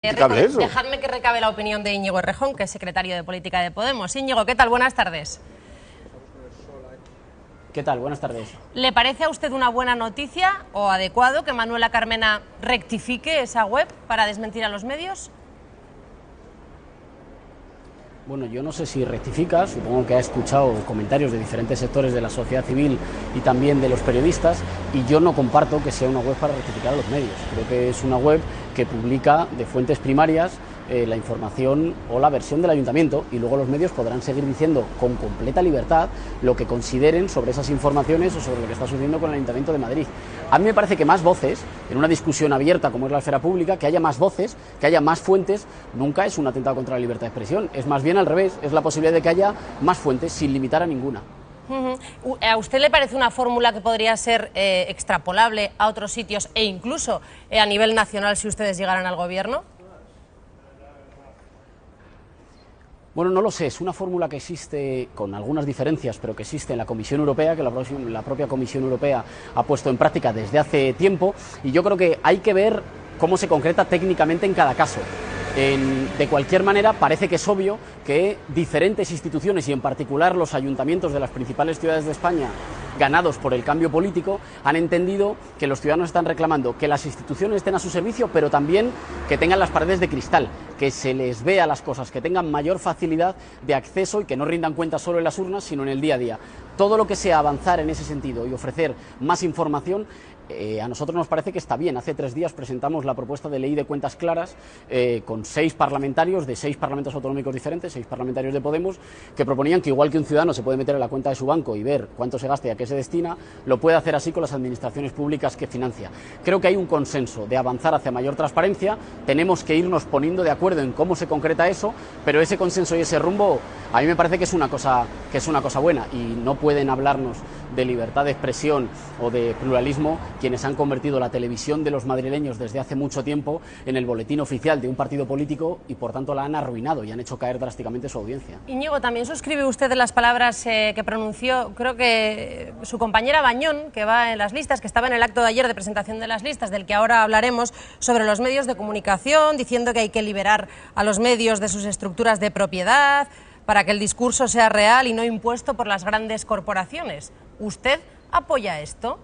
Eso. Dejadme que recabe la opinión de Íñigo Errejón, que es secretario de Política de Podemos. Íñigo, ¿qué tal? Buenas tardes. ¿Qué tal? Buenas tardes. ¿Le parece a usted una buena noticia o adecuado que Manuela Carmena rectifique esa web para desmentir a los medios? Bueno, yo no sé si rectifica, supongo que ha escuchado comentarios de diferentes sectores de la sociedad civil y también de los periodistas, y yo no comparto que sea una web para rectificar a los medios. Creo que es una web que publica de fuentes primarias la información o la versión del ayuntamiento, y luego los medios podrán seguir diciendo con completa libertad lo que consideren sobre esas informaciones o sobre lo que está sucediendo con el Ayuntamiento de Madrid. A mí me parece que más voces, en una discusión abierta como es la esfera pública, que haya más voces, que haya más fuentes, nunca es un atentado contra la libertad de expresión. Es más bien al revés, es la posibilidad de que haya más fuentes sin limitar a ninguna. ¿A usted le parece una fórmula que podría ser extrapolable a otros sitios e incluso a nivel nacional si ustedes llegaran al gobierno? Bueno, no lo sé, es una fórmula que existe con algunas diferencias, pero que existe en la Comisión Europea, que la propia Comisión Europea ha puesto en práctica desde hace tiempo, y yo creo que hay que ver cómo se concreta técnicamente en cada caso. De cualquier manera, parece que es obvio que diferentes instituciones, y en particular los ayuntamientos de las principales ciudades de España, ganados por el cambio político, han entendido que los ciudadanos están reclamando que las instituciones estén a su servicio, pero también que tengan las paredes de cristal, que se les vea las cosas, que tengan mayor facilidad de acceso y que no rindan cuentas solo en las urnas, sino en el día a día. Todo lo que sea avanzar en ese sentido y ofrecer más información, a nosotros nos parece que está bien. Hace 3 días presentamos la propuesta de ley de cuentas claras con 6 parlamentarios de 6 parlamentos autonómicos diferentes, 6 parlamentarios de Podemos, que proponían que igual que un ciudadano se puede meter en la cuenta de su banco y ver cuánto se gasta y a qué se destina, lo puede hacer así con las administraciones públicas que financia. Creo que hay un consenso de avanzar hacia mayor transparencia, tenemos que irnos poniendo de acuerdo en cómo se concreta eso, pero ese consenso y ese rumbo a mí me parece que es una cosa buena, y no pueden hablarnos de libertad de expresión o de pluralismo quienes han convertido la televisión de los madrileños desde hace mucho tiempo en el boletín oficial de un partido político y por tanto la han arruinado y han hecho caer drásticamente su audiencia. Íñigo, también suscribe usted las palabras que pronunció, creo que su compañera Bañón, que va en las listas, que estaba en el acto de ayer de presentación de las listas, del que ahora hablaremos, sobre los medios de comunicación, diciendo que hay que liberar a los medios de sus estructuras de propiedad para que el discurso sea real y no impuesto por las grandes corporaciones. ¿Usted apoya esto?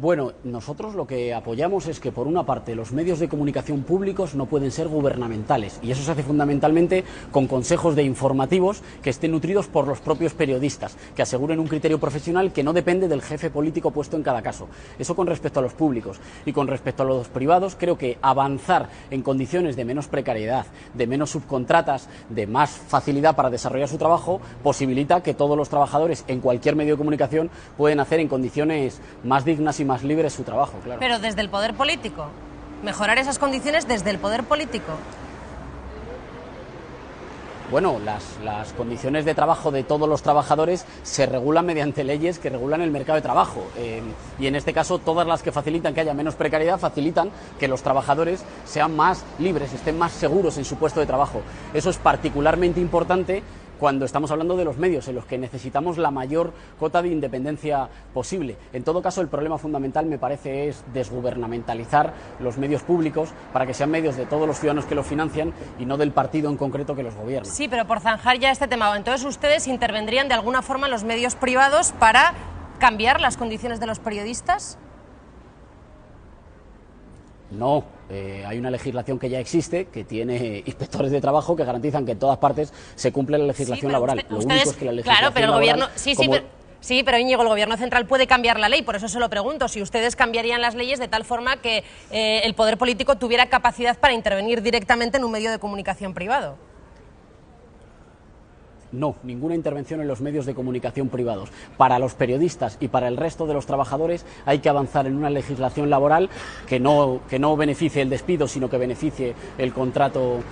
Bueno, nosotros lo que apoyamos es que, por una parte, los medios de comunicación públicos no pueden ser gubernamentales, y eso se hace fundamentalmente con consejos de informativos que estén nutridos por los propios periodistas, que aseguren un criterio profesional que no depende del jefe político puesto en cada caso. Eso con respecto a los públicos. Y con respecto a los privados, creo que avanzar en condiciones de menos precariedad, de menos subcontratas, de más facilidad para desarrollar su trabajo, posibilita que todos los trabajadores en cualquier medio de comunicación pueden hacer en condiciones más dignas y más libre su trabajo, claro. Pero desde el poder político, mejorar esas condiciones desde el poder político. Bueno, las condiciones de trabajo de todos los trabajadores se regulan mediante leyes que regulan el mercado de trabajo, y en este caso todas las que facilitan que haya menos precariedad facilitan que los trabajadores sean más libres, estén más seguros en su puesto de trabajo. Eso es particularmente importante cuando estamos hablando de los medios, en los que necesitamos la mayor cota de independencia posible. En todo caso, el problema fundamental, me parece, es desgubernamentalizar los medios públicos para que sean medios de todos los ciudadanos que los financian y no del partido en concreto que los gobierna. Sí, pero por zanjar ya este tema, entonces ustedes intervendrían de alguna forma en los medios privados para cambiar las condiciones de los periodistas. No, hay una legislación que ya existe, que tiene inspectores de trabajo que garantizan que en todas partes se cumple la legislación laboral. Lo único es que la legislación claro, pero el gobierno... laboral, Sí, pero Íñigo, el gobierno central puede cambiar la ley, por eso se lo pregunto, si ustedes cambiarían las leyes de tal forma que el poder político tuviera capacidad para intervenir directamente en un medio de comunicación privado. No, ninguna intervención en los medios de comunicación privados. Para los periodistas y para el resto de los trabajadores hay que avanzar en una legislación laboral que no beneficie el despido, sino que beneficie el contrato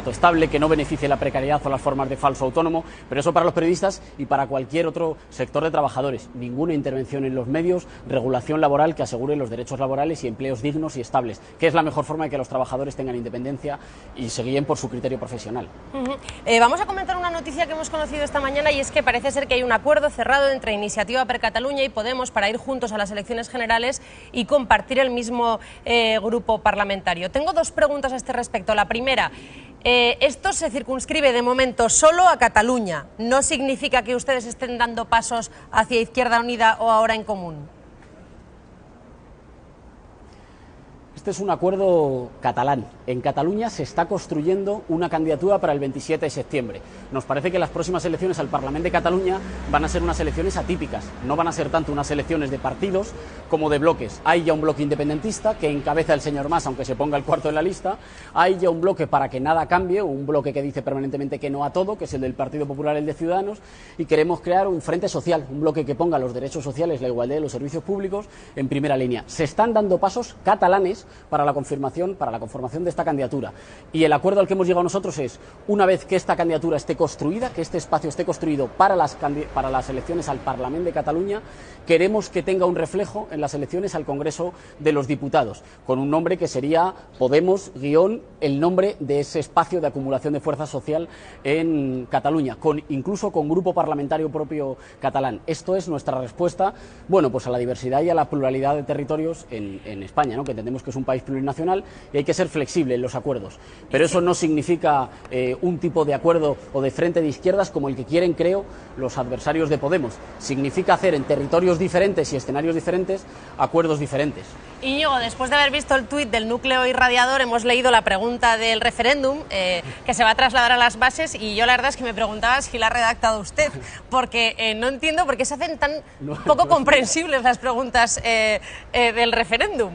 estable, que no beneficie la precariedad o las formas de falso autónomo, pero eso para los periodistas y para cualquier otro sector de trabajadores. Ninguna intervención en los medios, regulación laboral que asegure los derechos laborales y empleos dignos y estables, que es la mejor forma de que los trabajadores tengan independencia y se guíen por su criterio profesional. Vamos a comentar una noticia que hemos conocido esta mañana y es que parece ser que hay un acuerdo cerrado entre Iniciativa per Catalunya y Podemos para ir juntos a las elecciones generales y compartir el mismo grupo parlamentario. Tengo dos preguntas a este respecto. La primera, esto se circunscribe de momento solo a Cataluña. ¿No significa que ustedes estén dando pasos hacia Izquierda Unida o Ahora en Común? Este es un acuerdo catalán. En Cataluña se está construyendo una candidatura para el 27 de septiembre. Nos parece que las próximas elecciones al Parlamento de Cataluña van a ser unas elecciones atípicas. No van a ser tanto unas elecciones de partidos como de bloques. Hay ya un bloque independentista que encabeza el señor Mas, aunque se ponga el cuarto en la lista. Hay ya un bloque para que nada cambie, un bloque que dice permanentemente que no a todo, que es el del Partido Popular, el de Ciudadanos, y queremos crear un frente social, un bloque que ponga los derechos sociales, la igualdad de los servicios públicos en primera línea. Se están dando pasos catalanes para la conformación de esta candidatura. Y el acuerdo al que hemos llegado nosotros es, una vez que esta candidatura esté construida, que este espacio esté construido para las elecciones al Parlamento de Cataluña, queremos que tenga un reflejo en las elecciones al Congreso de los Diputados, con un nombre que sería Podemos, el nombre de ese espacio de acumulación de fuerza social en Cataluña, incluso con grupo parlamentario propio catalán. Esto es nuestra respuesta, bueno, pues a la diversidad y a la pluralidad de territorios en España, ¿no? Que entendemos que es un país plurinacional y hay que ser flexible en los acuerdos. Pero eso no significa un tipo de acuerdo o de frente de izquierdas como el que quieren, creo, los adversarios de Podemos. Significa hacer en territorios diferentes y escenarios diferentes acuerdos diferentes. Íñigo, después de haber visto el tuit del núcleo irradiador, hemos leído la pregunta del referéndum que se va a trasladar a las bases, y yo la verdad es que me preguntaba si la ha redactado usted, porque no entiendo por qué se hacen tan poco comprensibles las preguntas del referéndum.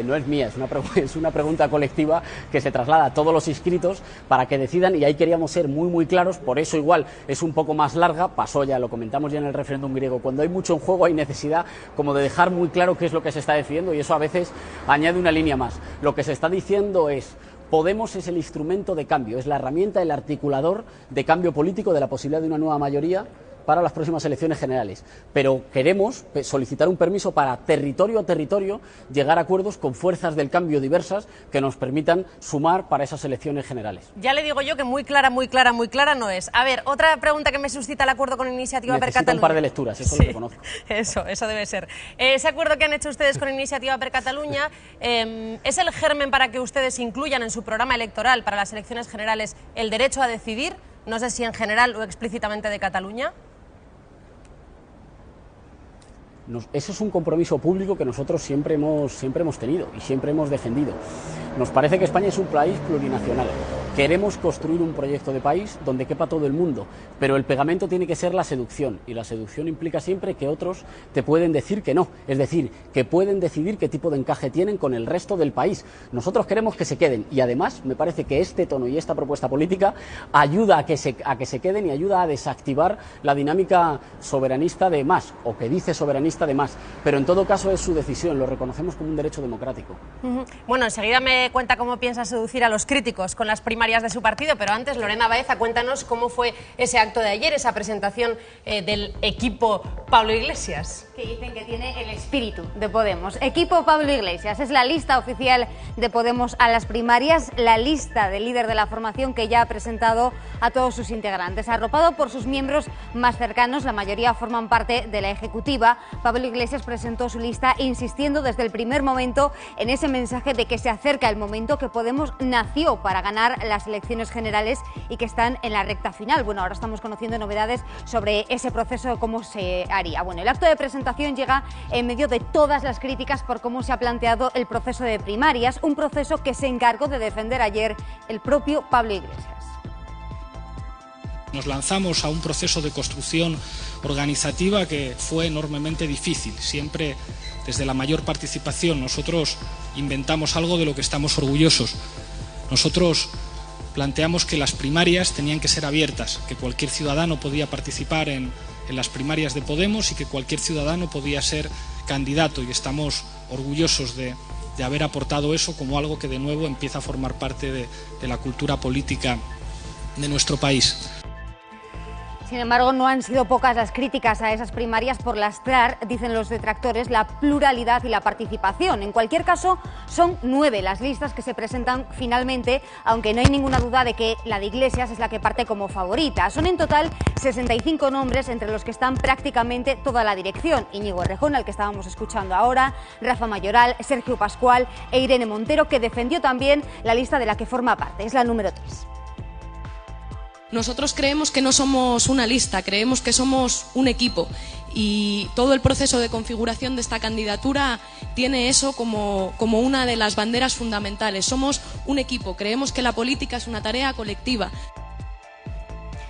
No es mía, es una pregunta colectiva que se traslada a todos los inscritos para que decidan, y ahí queríamos ser muy claros. Por eso igual es un poco más larga, pasó ya, lo comentamos ya en el referéndum griego, cuando hay mucho en juego hay necesidad como de dejar muy claro qué es lo que se está decidiendo, y eso a veces añade una línea más. Lo que se está diciendo es: Podemos es el instrumento de cambio, es la herramienta, el articulador de cambio político, de la posibilidad de una nueva mayoría para las próximas elecciones generales, pero queremos solicitar un permiso para territorio a territorio llegar a acuerdos con fuerzas del cambio diversas que nos permitan sumar para esas elecciones generales. Ya le digo yo que muy clara no es. A ver, otra pregunta que me suscita el acuerdo con Iniciativa per Catalunya. Un par de lecturas, eso sí, lo reconozco. Eso debe ser. Ese acuerdo que han hecho ustedes con Iniciativa per Catalunya es el germen para que ustedes incluyan en su programa electoral para las elecciones generales el derecho a decidir, no sé si en general o explícitamente de Cataluña. Ese es un compromiso público que nosotros siempre hemos tenido y siempre hemos defendido. Nos parece que España es un país plurinacional. Queremos construir un proyecto de país donde quepa todo el mundo, pero el pegamento tiene que ser la seducción, y la seducción implica siempre que otros te pueden decir que no, es decir, que pueden decidir qué tipo de encaje tienen con el resto del país. Nosotros queremos que se queden, y además me parece que este tono y esta propuesta política ayuda a que se queden y ayuda a desactivar la dinámica soberanista de Mas, o que dice soberanista de Mas, pero en todo caso es su decisión, lo reconocemos como un derecho democrático. Bueno, enseguida me cuenta cómo piensa seducir a los críticos con las primarias de su partido, pero antes, Lorena Baeza, cuéntanos cómo fue ese acto de ayer, esa presentación del equipo Pablo Iglesias. Que dicen que tiene el espíritu de Podemos. Equipo Pablo Iglesias, es la lista oficial de Podemos a las primarias, la lista del líder de la formación que ya ha presentado a todos sus integrantes. Arropado por sus miembros más cercanos, la mayoría forman parte de la ejecutiva. Pablo Iglesias presentó su lista insistiendo desde el primer momento en ese mensaje de que se acerca el momento, que Podemos nació para ganar las elecciones generales y que están en la recta final. Bueno, ahora estamos conociendo novedades sobre ese proceso, de cómo se haría. Bueno, el acto de presentación llega en medio de todas las críticas por cómo se ha planteado el proceso de primarias, un proceso que se encargó de defender ayer el propio Pablo Iglesias. Nos lanzamos a un proceso de construcción organizativa que fue enormemente difícil. Siempre desde la mayor participación nosotros inventamos algo de lo que estamos orgullosos. Nosotros planteamos que las primarias tenían que ser abiertas, que cualquier ciudadano podía participar en las primarias de Podemos y que cualquier ciudadano podía ser candidato, y estamos orgullosos de haber aportado eso como algo que de nuevo empieza a formar parte de la cultura política de nuestro país. Sin embargo, no han sido pocas las críticas a esas primarias por lastrar, dicen los detractores, la pluralidad y la participación. En cualquier caso, son 9 las listas que se presentan finalmente, aunque no hay ninguna duda de que la de Iglesias es la que parte como favorita. Son en total 65 nombres, entre los que están prácticamente toda la dirección. Íñigo Errejón, al que estábamos escuchando ahora, Rafa Mayoral, Sergio Pascual e Irene Montero, que defendió también la lista de la que forma parte. Es la número 3. Nosotros creemos que no somos una lista, creemos que somos un equipo y todo el proceso de configuración de esta candidatura tiene eso como una de las banderas fundamentales. Somos un equipo, creemos que la política es una tarea colectiva.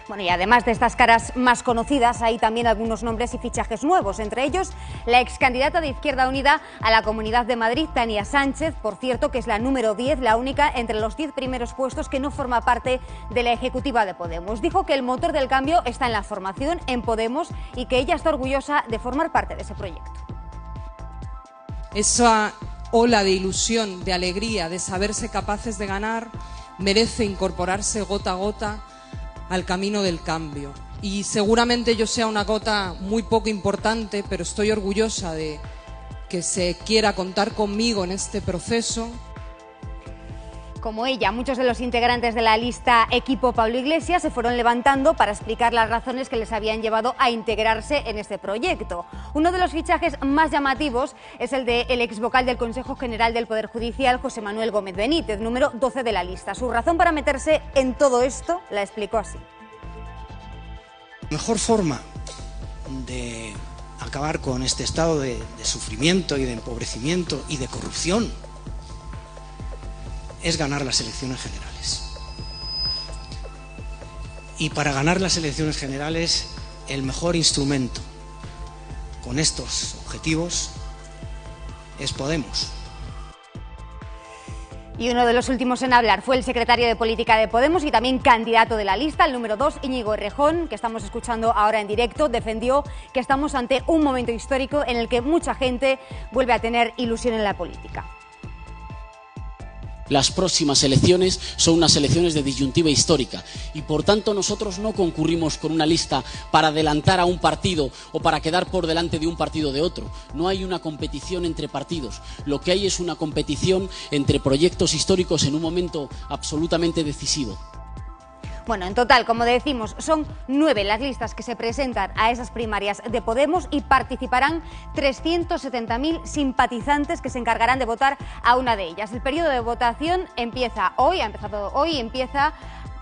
Bueno, y además de estas caras más conocidas, hay también algunos nombres y fichajes nuevos, entre ellos la excandidata de Izquierda Unida a la Comunidad de Madrid, Tania Sánchez, por cierto, que es la número 10, la única entre los 10 primeros puestos que no forma parte de la ejecutiva de Podemos. Dijo que el motor del cambio está en la formación, en Podemos, y que ella está orgullosa de formar parte de ese proyecto. Esa ola de ilusión, de alegría, de saberse capaces de ganar, merece incorporarse gota a gota al camino del cambio. Y seguramente yo sea una gota muy poco importante, pero estoy orgullosa de que se quiera contar conmigo en este proceso. Como ella, muchos de los integrantes de la lista Equipo Pablo Iglesias se fueron levantando para explicar las razones que les habían llevado a integrarse en este proyecto. Uno de los fichajes más llamativos es el del exvocal del Consejo General del Poder Judicial, José Manuel Gómez Benítez, número 12 de la lista. Su razón para meterse en todo esto la explicó así. La mejor forma de acabar con este estado de sufrimiento y de empobrecimiento y de corrupción es ganar las elecciones generales. Y para ganar las elecciones generales, el mejor instrumento con estos objetivos es Podemos. Y uno de los últimos en hablar fue el secretario de Política de Podemos y también candidato de la lista, el número 2, Íñigo Errejón, que estamos escuchando ahora en directo. Defendió que estamos ante un momento histórico en el que mucha gente vuelve a tener ilusión en la política. Las próximas elecciones son unas elecciones de disyuntiva histórica y por tanto nosotros no concurrimos con una lista para adelantar a un partido o para quedar por delante de un partido de otro. No hay una competición entre partidos, lo que hay es una competición entre proyectos históricos en un momento absolutamente decisivo. Bueno, en total, como decimos, son 9 las listas que se presentan a esas primarias de Podemos y participarán 370.000 simpatizantes que se encargarán de votar a una de ellas. El periodo de votación empieza hoy, empieza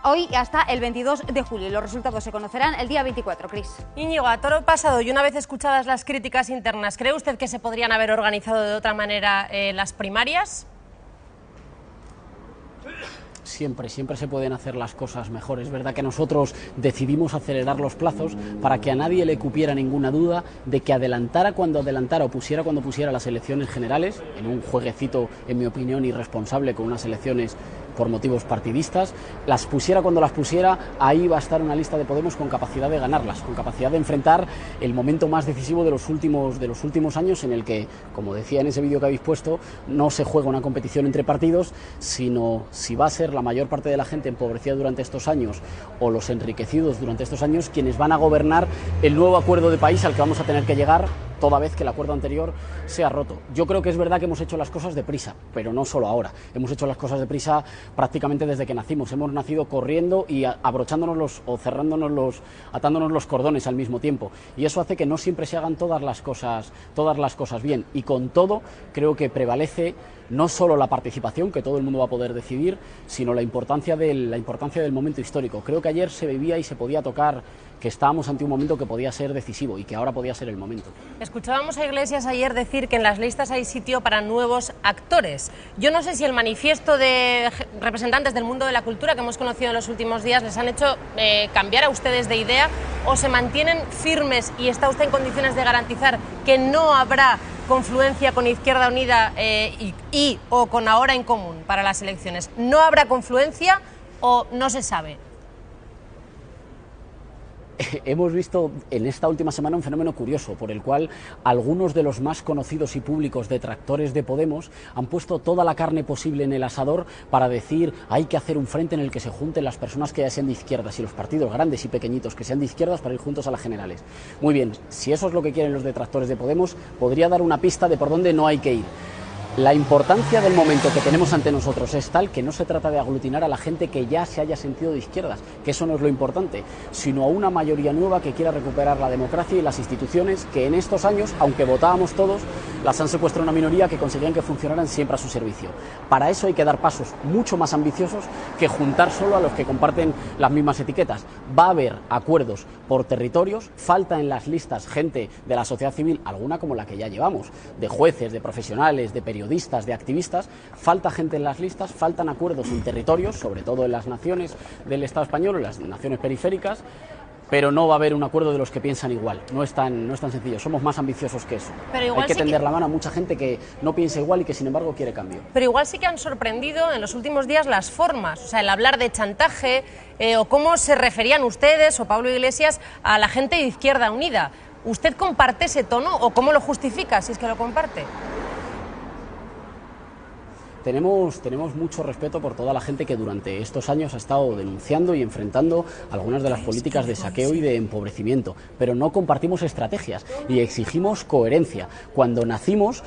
hoy hasta el 22 de julio. Los resultados se conocerán el día 24, Cris. Íñigo, a toro pasado y una vez escuchadas las críticas internas, ¿cree usted que se podrían haber organizado de otra manera las primarias? Siempre se pueden hacer las cosas mejor. Es verdad que nosotros decidimos acelerar los plazos para que a nadie le cupiera ninguna duda de que adelantara cuando adelantara o pusiera cuando pusiera las elecciones generales, en un jueguecito, en mi opinión, irresponsable con unas elecciones por motivos partidistas, las pusiera cuando las pusiera, ahí va a estar una lista de Podemos con capacidad de ganarlas, con capacidad de enfrentar el momento más decisivo de los últimos años, en el que, como decía en ese vídeo que habéis puesto, no se juega una competición entre partidos, sino si va a ser la mayor parte de la gente empobrecida durante estos años o los enriquecidos durante estos años quienes van a gobernar el nuevo acuerdo de país al que vamos a tener que llegar toda vez que el acuerdo anterior sea roto. Yo creo que es verdad que hemos hecho las cosas deprisa, pero no solo ahora. Hemos hecho las cosas deprisa prácticamente desde que nacimos. Hemos nacido corriendo y abrochándonos atándonos los cordones al mismo tiempo. Y eso hace que no siempre se hagan todas las cosas bien. Y con todo, creo que prevalece no solo la participación, que todo el mundo va a poder decidir, sino la importancia del momento histórico. Creo que ayer se vivía y se podía tocar que estábamos ante un momento que podía ser decisivo y que ahora podía ser el momento. Escuchábamos a Iglesias ayer decir que en las listas hay sitio para nuevos actores. Yo no sé si el manifiesto de representantes del mundo de la cultura que hemos conocido en los últimos días les han hecho cambiar a ustedes de idea o se mantienen firmes y está usted en condiciones de garantizar que no habrá confluencia con Izquierda Unida o con Ahora en Común para las elecciones. ¿No habrá confluencia o no se sabe? hemos visto en esta última semana un fenómeno curioso, por el cual algunos de los más conocidos y públicos detractores de Podemos han puesto toda la carne posible en el asador para decir hay que hacer un frente en el que se junten las personas que ya sean de izquierdas y los partidos grandes y pequeñitos que sean de izquierdas para ir juntos a las generales. Muy bien, si eso es lo que quieren los detractores de Podemos, podría dar una pista de por dónde no hay que ir. La importancia del momento que tenemos ante nosotros es tal que no se trata de aglutinar a la gente que ya se haya sentido de izquierdas, que eso no es lo importante, sino a una mayoría nueva que quiera recuperar la democracia y las instituciones que en estos años, aunque votábamos todos, las han secuestrado una minoría que conseguían que funcionaran siempre a su servicio. Para eso hay que dar pasos mucho más ambiciosos que juntar solo a los que comparten las mismas etiquetas. Va a haber acuerdos por territorios, falta en las listas gente de la sociedad civil, alguna como la que ya llevamos, de jueces, de profesionales, de periodistas, de activistas, falta gente en las listas, faltan acuerdos en territorios, sobre todo en las naciones del Estado español, en las naciones periféricas, pero no va a haber un acuerdo de los que piensan igual, no es tan sencillo, somos más ambiciosos que eso. Pero igual hay que tender la mano a mucha gente que no piensa igual y que sin embargo quiere cambio. Pero igual sí que han sorprendido en los últimos días las formas, o sea, el hablar de chantaje, o cómo se referían ustedes o Pablo Iglesias a la gente de Izquierda Unida. ¿Usted comparte ese tono o cómo lo justifica, si es que lo comparte? Tenemos mucho respeto por toda la gente que durante estos años ha estado denunciando y enfrentando algunas de las políticas de saqueo y de empobrecimiento, pero no compartimos estrategias y exigimos coherencia. Cuando nacimos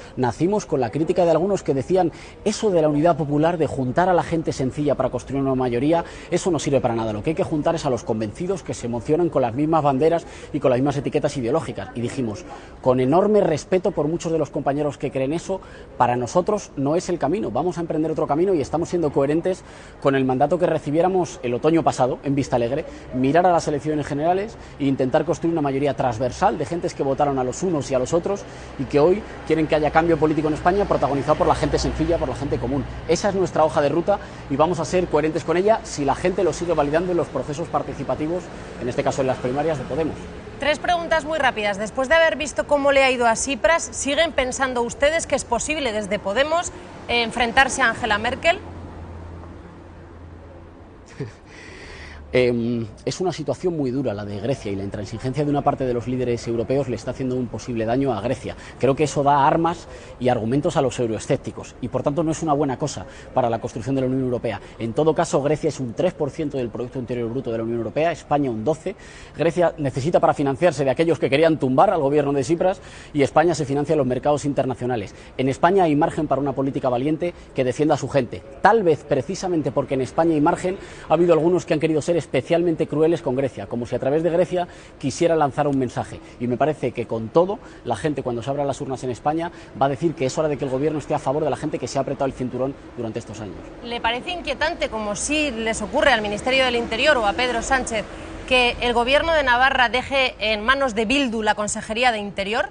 con la crítica de algunos que decían eso de la unidad popular, de juntar a la gente sencilla para construir una mayoría, eso no sirve para nada. Lo que hay que juntar es a los convencidos que se emocionan con las mismas banderas y con las mismas etiquetas ideológicas. Y dijimos, con enorme respeto por muchos de los compañeros que creen eso, para nosotros no es el camino. Vamos a emprender otro camino y estamos siendo coherentes con el mandato que recibiéramos el otoño pasado en Vista Alegre, mirar a las elecciones generales e intentar construir una mayoría transversal de gentes que votaron a los unos y a los otros y que hoy quieren que haya cambio político en España protagonizado por la gente sencilla, por la gente común. Esa es nuestra hoja de ruta y vamos a ser coherentes con ella si la gente lo sigue validando en los procesos participativos, en este caso en las primarias de Podemos. 3 preguntas muy rápidas. Después de haber visto cómo le ha ido a Tsipras, ¿siguen pensando ustedes que es posible desde Podemos enfrentarse a Angela Merkel? Es una situación muy dura la de Grecia y la intransigencia de una parte de los líderes europeos le está haciendo un posible daño a Grecia. Creo que eso da armas y argumentos a los euroescépticos y por tanto no es una buena cosa para la construcción de la Unión Europea. En todo caso, Grecia es un 3% del Producto Interior Bruto de la Unión Europea, España un 12%. Grecia necesita para financiarse de aquellos que querían tumbar al gobierno de Tsipras y España se financia en los mercados internacionales. En España hay margen para una política valiente que defienda a su gente. Tal vez precisamente porque en España hay margen, ha habido algunos que han querido ser especialmente crueles con Grecia, como si a través de Grecia quisiera lanzar un mensaje. Y me parece que con todo, la gente cuando se abran las urnas en España va a decir que es hora de que el gobierno esté a favor de la gente que se ha apretado el cinturón durante estos años. ¿Le parece inquietante, como si les ocurre al Ministerio del Interior o a Pedro Sánchez, que el gobierno de Navarra deje en manos de Bildu la Consejería de Interior?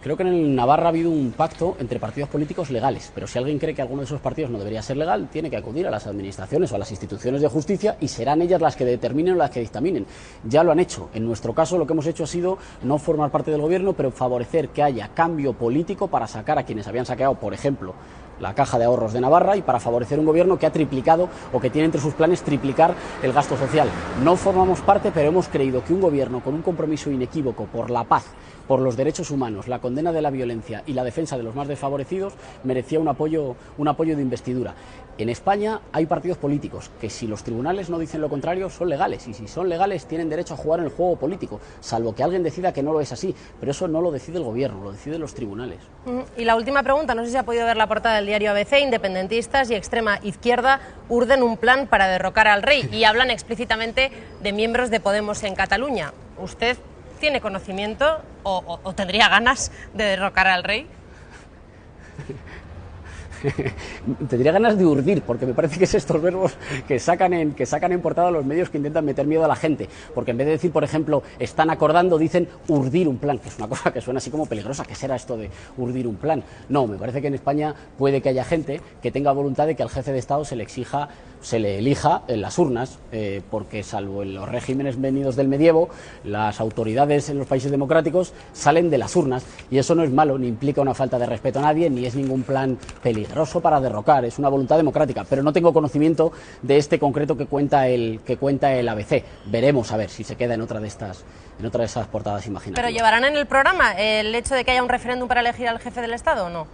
Creo que en Navarra ha habido un pacto entre partidos políticos legales, pero si alguien cree que alguno de esos partidos no debería ser legal, tiene que acudir a las administraciones o a las instituciones de justicia y serán ellas las que determinen o las que dictaminen. Ya lo han hecho. En nuestro caso lo que hemos hecho ha sido no formar parte del gobierno, pero favorecer que haya cambio político para sacar a quienes habían saqueado, por ejemplo, la Caja de Ahorros de Navarra y para favorecer un gobierno que ha triplicado o que tiene entre sus planes triplicar el gasto social. No formamos parte, pero hemos creído que un gobierno con un compromiso inequívoco por la paz, por los derechos humanos, la condena de la violencia y la defensa de los más desfavorecidos merecía un apoyo de investidura. En España hay partidos políticos que si los tribunales no dicen lo contrario son legales y si son legales tienen derecho a jugar en el juego político, salvo que alguien decida que no lo es así, pero eso no lo decide el gobierno, lo deciden los tribunales. Y la última pregunta, no sé si ha podido ver la portada del diario ABC, independentistas y extrema izquierda urden un plan para derrocar al rey y hablan explícitamente de miembros de Podemos en Cataluña. ¿Usted tiene conocimiento o tendría ganas de derrocar al rey? Tendría ganas de urdir, porque me parece que es estos verbos que sacan en portada los medios que intentan meter miedo a la gente, porque en vez de decir, por ejemplo, están acordando, dicen urdir un plan, que es una cosa que suena así como peligrosa. ¿Qué será esto de urdir un plan? No, me parece que en España puede que haya gente que tenga voluntad de que al jefe de Estado se le elija en las urnas, porque salvo en los regímenes venidos del medievo, las autoridades en los países democráticos salen de las urnas, y eso no es malo, ni implica una falta de respeto a nadie, ni es ningún plan peligroso. peligroso para derrocar, es una voluntad democrática, pero no tengo conocimiento de este concreto que cuenta el ABC. Veremos a ver si se queda en otra de esas portadas imaginativas. ¿Pero llevarán en el programa el hecho de que haya un referéndum para elegir al jefe del Estado o no?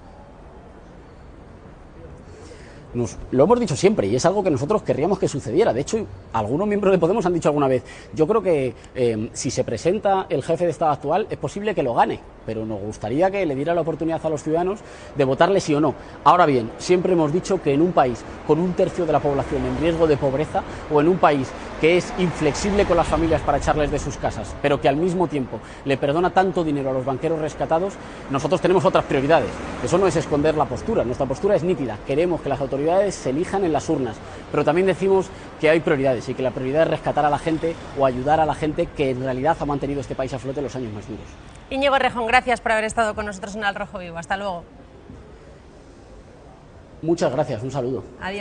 Lo hemos dicho siempre y es algo que nosotros querríamos que sucediera. De hecho, algunos miembros de Podemos han dicho alguna vez, yo creo que si se presenta el jefe de Estado actual es posible que lo gane, pero nos gustaría que le diera la oportunidad a los ciudadanos de votarle sí o no. Ahora bien, siempre hemos dicho que en un país con 1/3 de la población en riesgo de pobreza, o en un país que es inflexible con las familias para echarles de sus casas, pero que al mismo tiempo le perdona tanto dinero a los banqueros rescatados, nosotros tenemos otras prioridades. Eso no es esconder la postura, nuestra postura es nítida. Queremos que las autoridades se elijan en las urnas, pero también decimos que hay prioridades y que la prioridad es rescatar a la gente o ayudar a la gente que en realidad ha mantenido este país a flote en los años más duros. Íñigo Errejón, gracias por haber estado con nosotros en Al Rojo Vivo. Hasta luego. Muchas gracias, un saludo. Adiós.